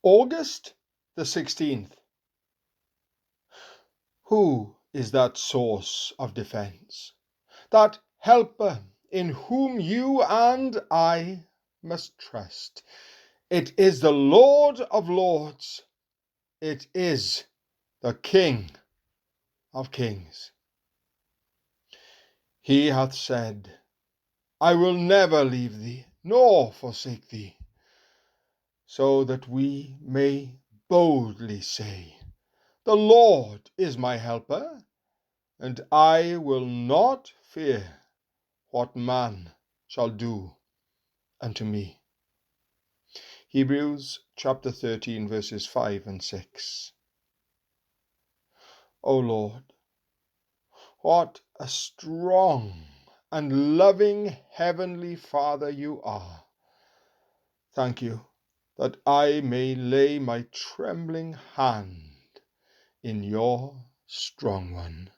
August the 16th. Who is that source of defense, that helper in whom you and I must trust? It is the Lord of Lords. It is the King of Kings. He hath said, I will never leave thee, nor forsake thee, so that we may boldly say, the Lord is my helper, and I will not fear what man shall do unto me. Hebrews chapter 13, verses 5 and 6. O Lord, what a strong and loving Heavenly Father you are. Thank you that I may lay my trembling hand in your strong one.